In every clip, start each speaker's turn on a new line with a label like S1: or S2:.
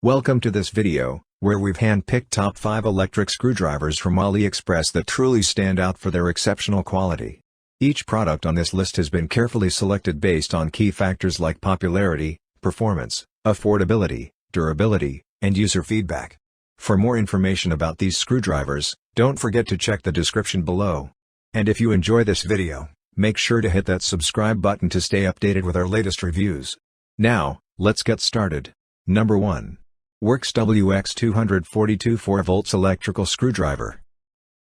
S1: Welcome to this video, where we've hand-picked top 5 electric screwdrivers from AliExpress that truly stand out for their exceptional quality. Each product on this list has been carefully selected based on key factors like popularity, performance, affordability, durability, and user feedback. For more information about these screwdrivers, don't forget to check the description below. And if you enjoy this video, make sure to hit that subscribe button to stay updated with our latest reviews. Now, let's get started. Number 1. WORX WX 242 4V Electrical Screwdriver.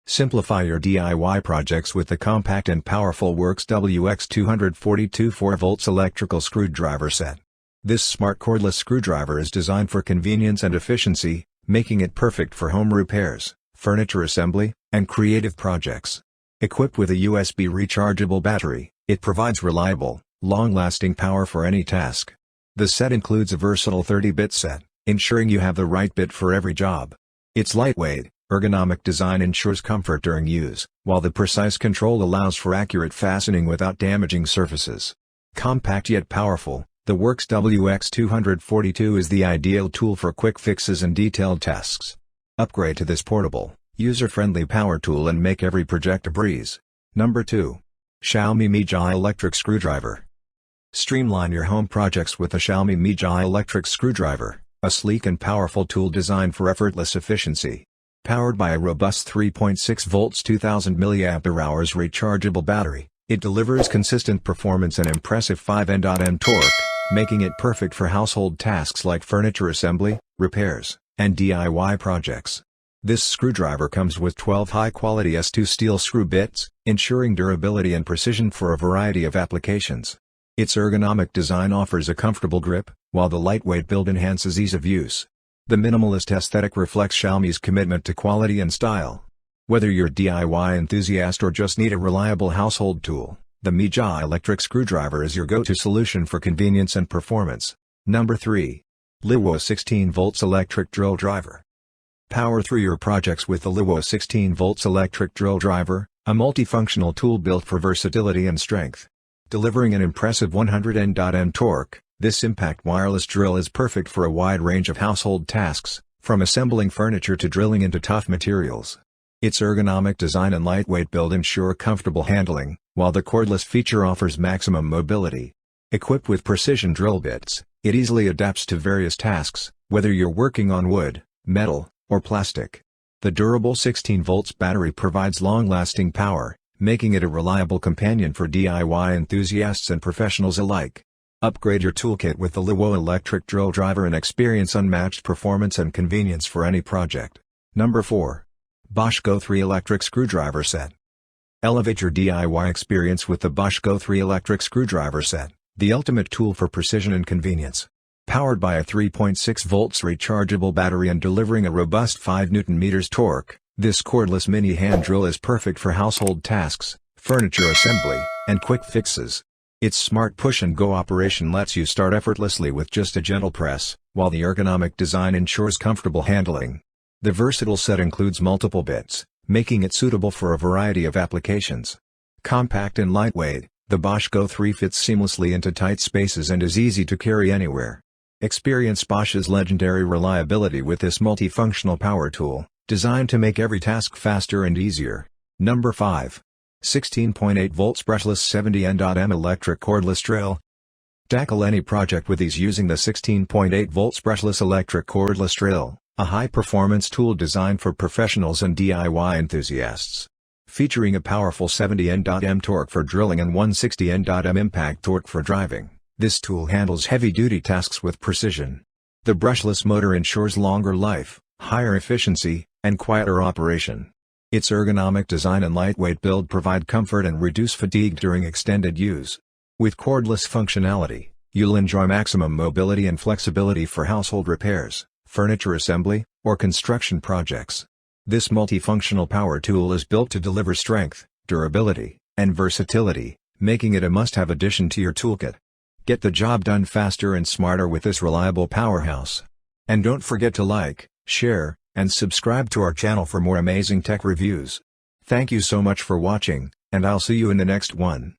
S1: Simplify your DIY projects with the compact and powerful WORX WX 242 4V Electrical Screwdriver Set. This smart cordless screwdriver is designed for convenience and efficiency, making it perfect for home repairs, furniture assembly, and creative projects. Equipped with a USB rechargeable battery, it provides reliable, long-lasting power for any task. The set includes a versatile 30-bit set, ensuring you have the right bit for every job. Its lightweight, ergonomic design ensures comfort during use, while the precise control allows for accurate fastening without damaging surfaces. Compact yet powerful, the WORX WX 242 is the ideal tool for quick fixes and detailed tasks. Upgrade to this portable, user-friendly power tool and make every project a breeze. Number 2. Xiaomi Mijia Electric Screwdriver. Streamline your home projects with the Xiaomi Mijia Electric Screwdriver, a sleek and powerful tool designed for effortless efficiency. Powered by a robust 3.6V 2000 mAh rechargeable battery, it delivers consistent performance and impressive 5 Nm torque, making it perfect for household tasks like furniture assembly, repairs, and DIY projects. This screwdriver comes with 12 high-quality S2 steel screw bits, ensuring durability and precision for a variety of applications. Its ergonomic design offers a comfortable grip, while the lightweight build enhances ease of use. The minimalist aesthetic reflects Xiaomi's commitment to quality and style. Whether you're a DIY enthusiast or just need a reliable household tool, the Mijia electric screwdriver is your go-to solution for convenience and performance. Number 3. LYUWO 16V Electric Drill Driver. Power through your projects with the LYUWO 16V Electric Drill Driver, a multifunctional tool built for versatility and strength. Delivering an impressive 100 Nm torque, this impact wireless drill is perfect for a wide range of household tasks, from assembling furniture to drilling into tough materials. Its ergonomic design and lightweight build ensure comfortable handling, while the cordless feature offers maximum mobility. Equipped with precision drill bits, it easily adapts to various tasks, whether you're working on wood, metal, or plastic. The durable 16V battery provides long-lasting power, making it a reliable companion for DIY enthusiasts and professionals alike. Upgrade your toolkit with the LYUWO electric drill driver and experience unmatched performance and convenience for any project. Number 4. Bosch Go 3 Electric Screwdriver Set. Elevate your DIY experience with the Bosch Go 3 Electric Screwdriver Set, the ultimate tool for precision and convenience. Powered by a 3.6V rechargeable battery and delivering a robust 5 Nm torque, this cordless mini hand drill is perfect for household tasks, furniture assembly, and quick fixes. Its smart push-and-go operation lets you start effortlessly with just a gentle press, while the ergonomic design ensures comfortable handling. The versatile set includes multiple bits, making it suitable for a variety of applications. Compact and lightweight, the Bosch Go 3 fits seamlessly into tight spaces and is easy to carry anywhere. Experience Bosch's legendary reliability with this multifunctional power tool, designed to make every task faster and easier. Number 5. 16.8V Brushless 70 Nm Electric Cordless Drill. Tackle any project with ease using the 16.8V Brushless Electric Cordless Drill, a high-performance tool designed for professionals and DIY enthusiasts. Featuring a powerful 70 Nm torque for drilling and 160 Nm impact torque for driving, this tool handles heavy-duty tasks with precision. The brushless motor ensures longer life, higher efficiency, and quieter operation. Its ergonomic design and lightweight build provide comfort and reduce fatigue during extended use. With cordless functionality, you'll enjoy maximum mobility and flexibility for household repairs, furniture assembly, or construction projects. This multifunctional power tool is built to deliver strength, durability, and versatility, making it a must-have addition to your toolkit. Get the job done faster and smarter with this reliable powerhouse. And don't forget to like, share, and subscribe to our channel for more amazing tech reviews. Thank you so much for watching, and I'll see you in the next one.